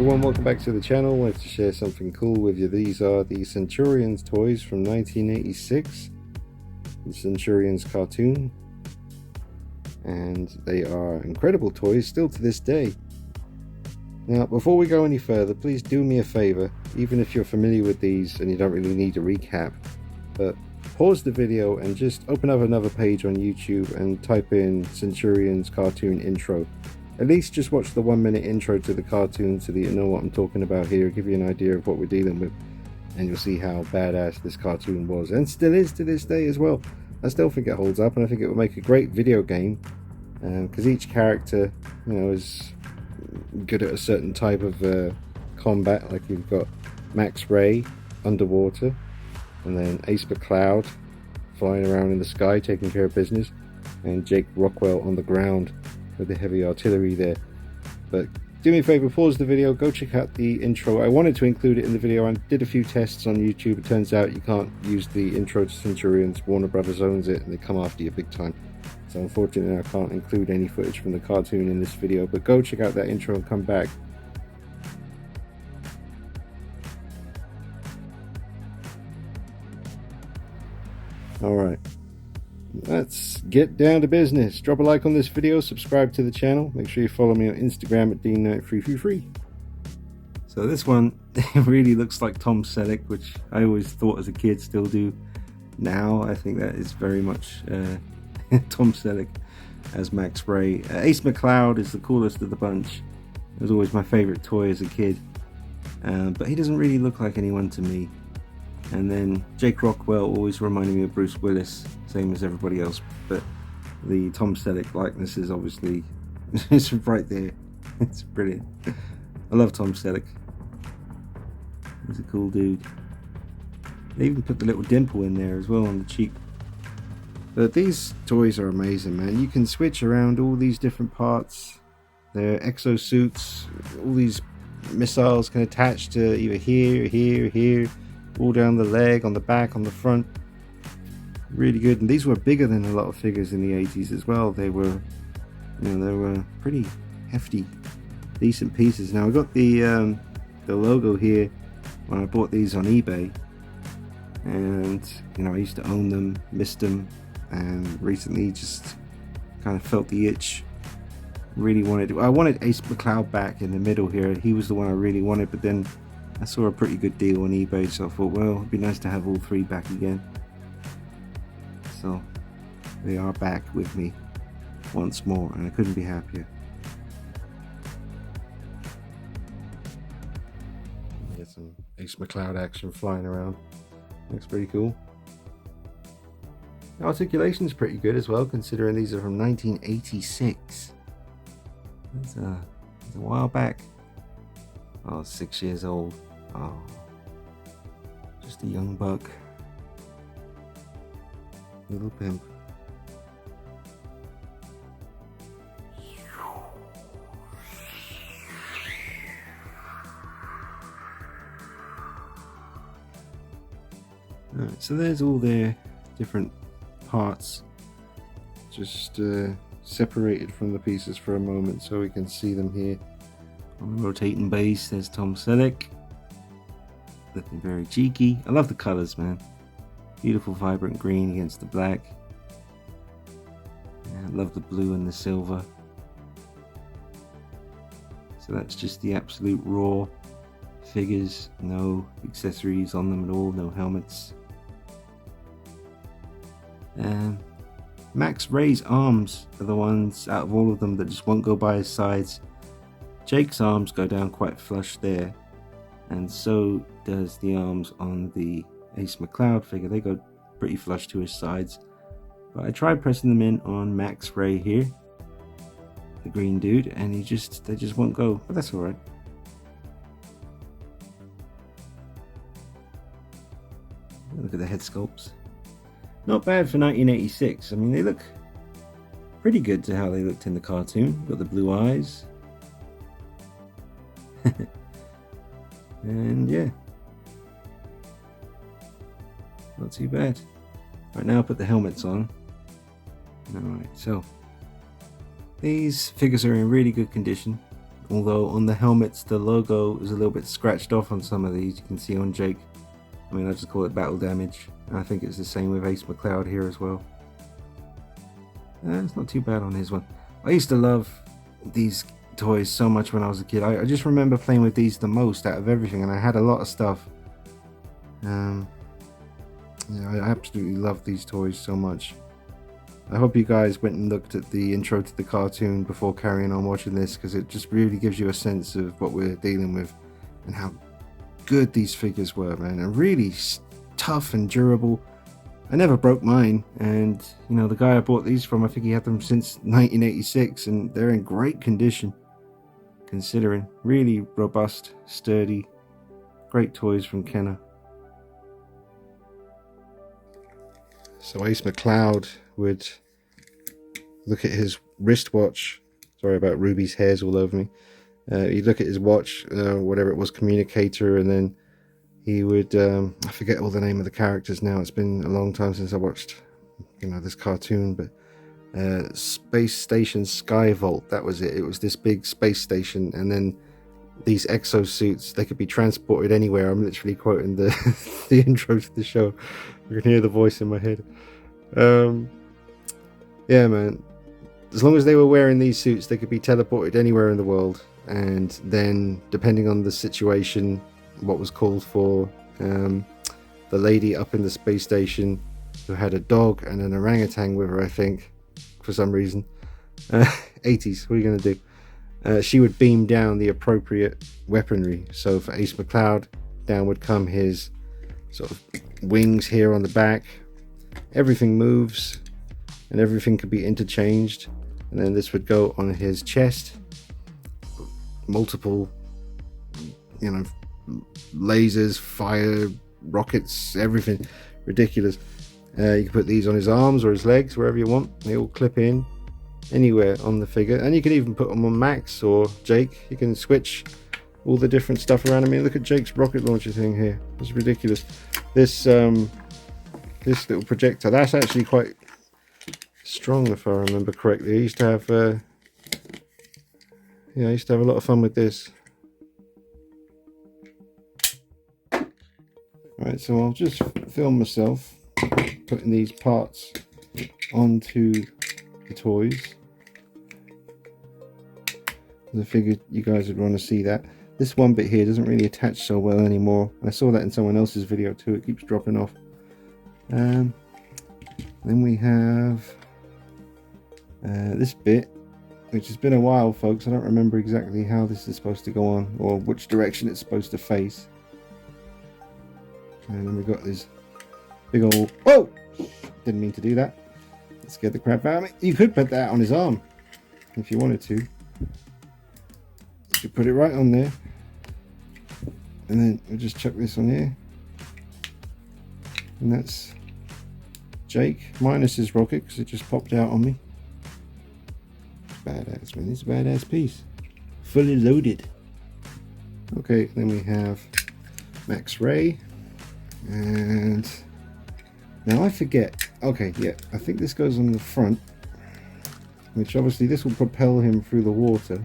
everyone, welcome back to the channel. I wanted to share something cool with you. These are the Centurions toys from 1986, the Centurions cartoon, and they are incredible toys still to this day. Now before we go any further, please do me a favor, even if you're familiar with these and you don't really need a recap, but pause the video and just open up another page on YouTube and type in Centurions cartoon intro. At least just watch the 1 minute intro to the cartoon so that you know what I'm talking about here, give you an idea of what we're dealing with, and you'll see how badass this cartoon was, and still is to this day as well. I still think it holds up, and I think it would make a great video game, because each character, you know, is good at a certain type of combat. Like you've got Max Ray underwater, and then Ace McCloud flying around in the sky taking care of business, and Jake Rockwell on the ground with the heavy artillery there. But do me a favor, pause the video, go check out the intro. I wanted to include it in the video and did a few tests on YouTube. It turns out you can't use the intro to Centurions. Warner Brothers owns it and they come after you big time. So unfortunately I can't include any footage from the cartoon in this video, but go check out that intro and come back. Alright, let's get down to business. Drop a like on this video, subscribe to the channel, make sure you follow me on Instagram at DeanKnight333. So this one really looks like Tom Selleck, which I always thought as a kid, still do now. I think that is very much Tom Selleck as Max Ray. Ace McCloud is the coolest of the bunch. It was always my favorite toy as a kid, but he doesn't really look like anyone to me. And then Jake Rockwell always reminded me of Bruce Willis, same as everybody else, but the Tom Selleck likeness is obviously it's right there. It's brilliant. I love Tom Selleck. He's a cool dude. They even put the little dimple in there as well on the cheek. But these toys are amazing, man. You can switch around all these different parts. They're exosuits. All these missiles can attach to either here, all down the leg, on the back, on the front. Really good. And these were bigger than a lot of figures in the 80s as well. They were, you know, they were pretty hefty, decent pieces. Now I got the logo here when I bought these on eBay, and you know, I used to own them, missed them, and recently just kind of felt the itch. Really wanted to. I wanted Ace McCloud back in the middle here. He was the one I really wanted, but then I saw a pretty good deal on eBay, so I thought, well, it'd be nice to have all three back again. So they are back with me once more, and I couldn't be happier. Get some Ace McCloud action flying around. Looks pretty cool. The articulation's pretty good as well, considering these are from 1986. That's a while back. Oh, 6 years old. Oh, just a young buck. Little pimp. Alright, so there's all their different parts. Just separated from the pieces for a moment so we can see them here. On the rotating base, there's Tom Selleck. Looking very cheeky. I love the colors, man. Beautiful vibrant green against the black. Yeah, I love the blue and the silver. So that's just the absolute raw figures. No accessories on them at all. No helmets. Max Ray's arms are the ones out of all of them that just won't go by his sides. Jake's arms go down quite flush there, and so does the arms on the Ace McCloud figure. They go pretty flush to his sides, but I tried pressing them in on Max Ray here, the green dude, and they just won't go, but that's alright. Look at the head sculpts. Not bad for 1986. I mean, they look pretty good to how they looked in the cartoon. Got the blue eyes. And yeah, not too bad. Right, now I'll put the helmets on. Alright, so these figures are in really good condition. although on the helmets the logo is a little bit scratched off on some of these. You can see on Jake. I mean, I just call it battle damage. I think it's the same with Ace McCloud here as well. It's not too bad on his one. I used to love these toys so much when I was a kid. I just remember playing with these the most out of everything, and I had a lot of stuff. Yeah, I absolutely love these toys so much. I hope you guys went and looked at the intro to the cartoon before carrying on watching this, because it just really gives you a sense of what we're dealing with and how good these figures were, man, and really tough and durable. I never broke mine, and you know, the guy I bought these from, I think he had them since 1986, and they're in great condition considering. Really robust, sturdy, great toys from Kenner. So Ace McCloud would look at his wristwatch. Sorry about Ruby's hairs all over me. He'd look at his watch, whatever it was, communicator, and then he would, I forget all the name of the characters now. It's been a long time since I watched, you know, this cartoon, but Space Station Skyvault, that was it. It was this big space station, and then these exosuits, they could be transported anywhere. I'm literally quoting the the intro to the show. You can hear the voice in my head. Yeah, man. As long as they were wearing these suits, they could be teleported anywhere in the world. And then, depending on the situation, what was called for, the lady up in the space station who had a dog and an orangutan with her, I think, for some reason. 80s, what are you going to do? She would beam down the appropriate weaponry. So for Ace McCloud, down would come his sort of wings here on the back. Everything moves and everything could be interchanged, and then this would go on his chest. Multiple, you know, lasers, fire, rockets, everything ridiculous. You can put these on his arms or his legs, wherever you want. They all clip in anywhere on the figure, and you can even put them on Max or Jake. You can switch all the different stuff around. I mean, look at Jake's rocket launcher thing here. It's ridiculous. This this little projector, that's actually quite strong, if I remember correctly. I used to have yeah, I used to have a lot of fun with this. Right, so I'll just film myself putting these parts onto the toys. I figured you guys would want to see that. This one bit here doesn't really attach so well anymore. I saw that in someone else's video too. It keeps dropping off. Then we have this bit, which has been a while, folks. I don't remember exactly how this is supposed to go on or which direction it's supposed to face. And then we've got this big old... Whoa! Didn't mean to do that. That scared the crap out of me. You could put that on his arm if you wanted to. You could put it right on there. And then we'll just chuck this on here. And that's Jake, minus his rocket, because it just popped out on me. It's badass, man. It's a badass piece. Fully loaded. Okay, then we have Max Ray. And now I forget. Okay, yeah, I think this goes on the front, which obviously this will propel him through the water.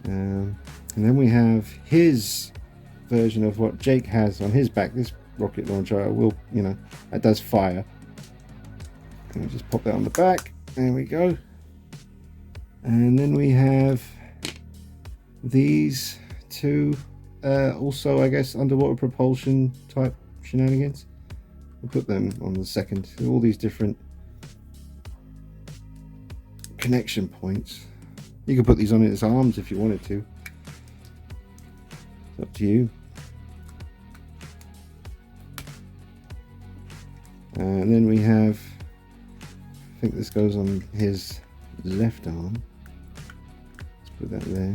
And then we have his version of what Jake has on his back. This rocket launcher will, you know, that does fire. And we just pop that on the back. There we go. And then we have these two, also I guess underwater propulsion type shenanigans. We'll put them on the second. All these different connection points. You can put these on his arms if you wanted to. It's up to you. And then we have, I think this goes on his left arm. Let's put that there.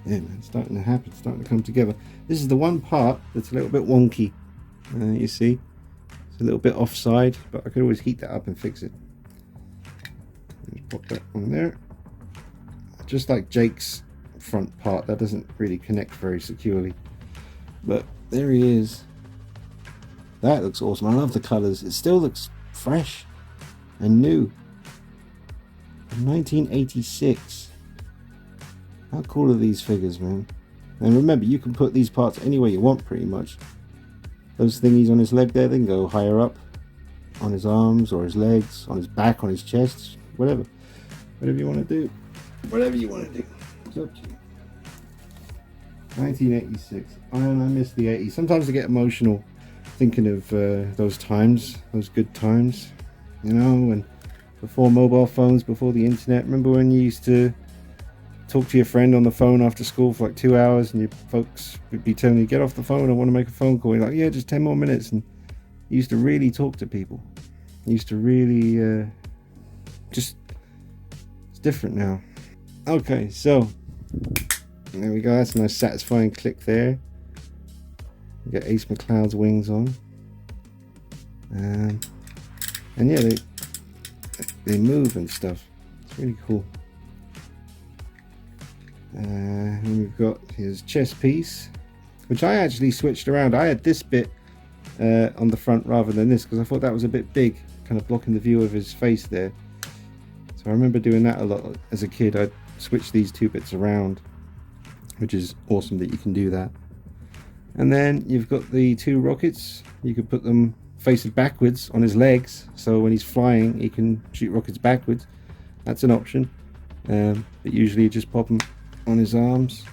Yeah, man, it's starting to happen, it's starting to come together. This is the one part that's a little bit wonky. You see, it's a little bit offside, but I could always heat that up and fix it. Just pop that on there. Just like Jake's front part, that doesn't really connect very securely. But there he is. That looks awesome. I love the colors. It still looks fresh and new. 1986. How cool are these figures, man? And remember, you can put these parts anywhere you want, pretty much. Those thingies on his leg there, they can go higher up, on his arms or his legs, on his back, on his chest, whatever. Whatever you want to do. Whatever you want to do. It's up to you. 1986. I miss the 80s. Sometimes I get emotional thinking of those times, those good times. You know, and before mobile phones, before the internet. Remember when you used to talk to your friend on the phone after school for like 2 hours, and your folks would be telling you, get off the phone, I want to make a phone call. You're like, yeah, just 10 more minutes. And you used to really talk to people. You used to really it's different now. Okay, so there we go. That's a nice satisfying click there. You get Ace McCloud's wings on, and yeah, they move and stuff. It's really cool. And we've got his chest piece, which I actually switched around. I had this bit on the front rather than this because I thought that was a bit big, kind of blocking the view of his face there. So I remember doing that a lot as a kid. I'd switch these two bits around, which is awesome that you can do that. And then you've got the two rockets. You could put them facing backwards on his legs, so when he's flying he can shoot rockets backwards. That's an option, but usually you just pop them on his arms.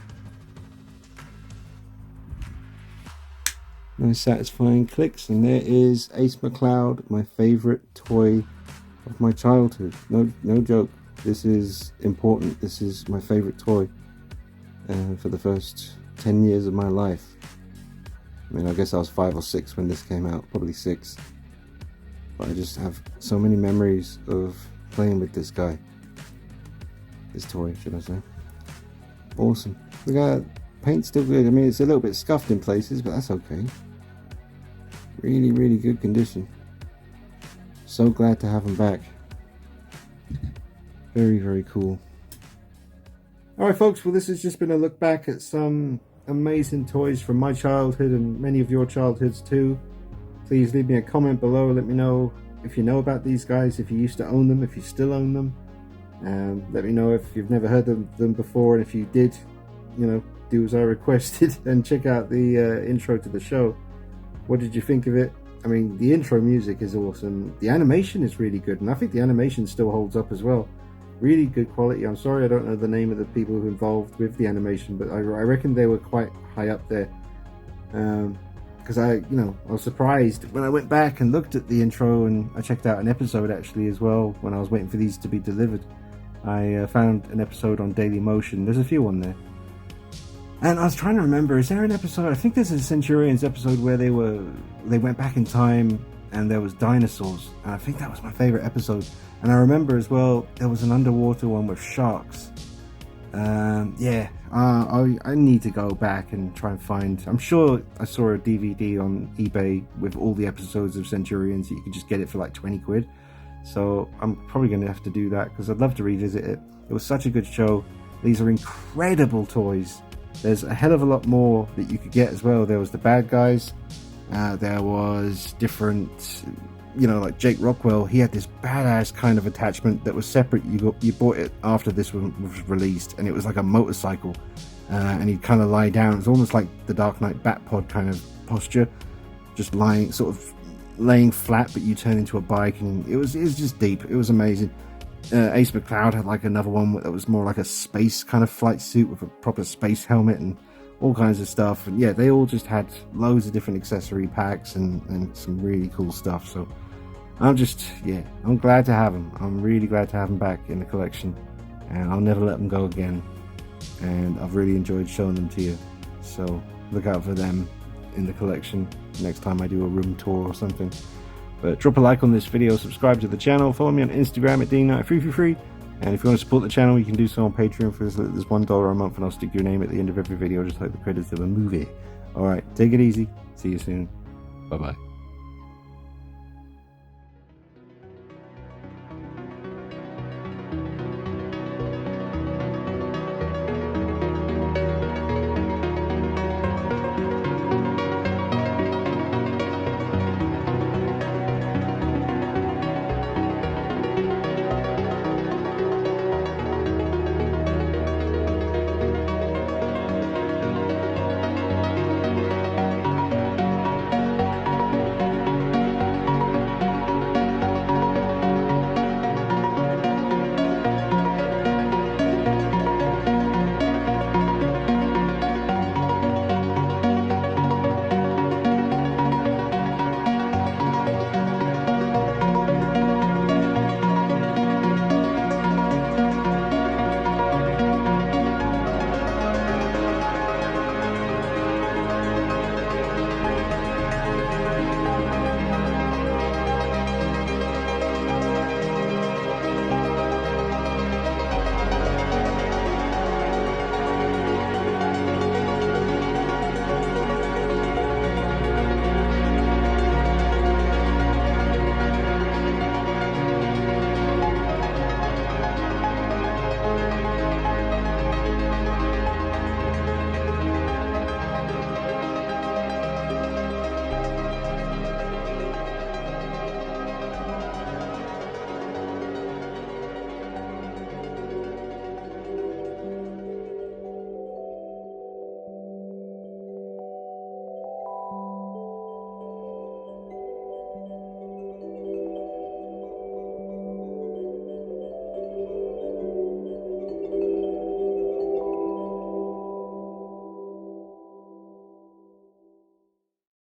Nice satisfying clicks, and there is Ace McCloud, my favorite toy of my childhood. No joke, this is important. This is my favorite toy for the first 10 years of my life. I mean, I guess I was 5 or 6 when this came out, probably 6, but I just have so many memories of playing with this guy, this toy, should I say. Awesome. We got paint still good. I mean, it's a little bit scuffed in places, but that's okay. Really good condition. So glad to have him back. Very cool. Alright folks, well this has just been a look back at some amazing toys from my childhood and many of your childhoods too. Please leave me a comment below. Let me know if you know about these guys, if you used to own them, if you still own them. Let me know if you've never heard of them before, and if you did, you know, do as I requested and check out the intro to the show. What did you think of it? I mean, the intro music is awesome. The animation is really good, and I think the animation still holds up as well. Really good quality. I'm sorry I don't know the name of the people who involved with the animation, but I reckon they were quite high up there. Because I was surprised when I went back and looked at the intro, and I checked out an episode actually as well when I was waiting for these to be delivered. I found an episode on Daily Motion. There's a few on there. And I was trying to remember, is there an episode, I think there's a Centurions episode where they went back in time and there was dinosaurs. And I think that was my favorite episode. And I remember as well, there was an underwater one with sharks. I need to go back and try and find, I'm sure I saw a DVD on eBay with all the episodes of Centurions. You could just get it for like 20 quid. So I'm probably going to have to do that because I'd love to revisit it. It was such a good show. These are incredible toys. There's a hell of a lot more that you could get as well. There was the bad guys. There was different, like Jake Rockwell. He had this badass kind of attachment that was separate. You bought it after this one was released, and it was like a motorcycle. And he'd kind of lie down. It was almost like the Dark Knight Batpod kind of posture, just lying, sort of laying flat, but you turn into a bike, and it was just deep. It was amazing. Ace McCloud had like another one that was more like a space kind of flight suit with a proper space helmet and all kinds of stuff. And yeah, they all just had loads of different accessory packs and some really cool stuff. So I'm glad to have them. I'm really glad to have them back in the collection, and I'll never let them go again. And I've really enjoyed showing them to you. So look out for them in the collection next time I do a room tour or something. But drop a like on this video, subscribe to the channel, follow me on Instagram at D9333, and if you want to support the channel, you can do so on Patreon for as little as $1 a month, and I'll stick your name at the end of every video, just like the credits of a movie. Alright, take it easy, see you soon, bye bye.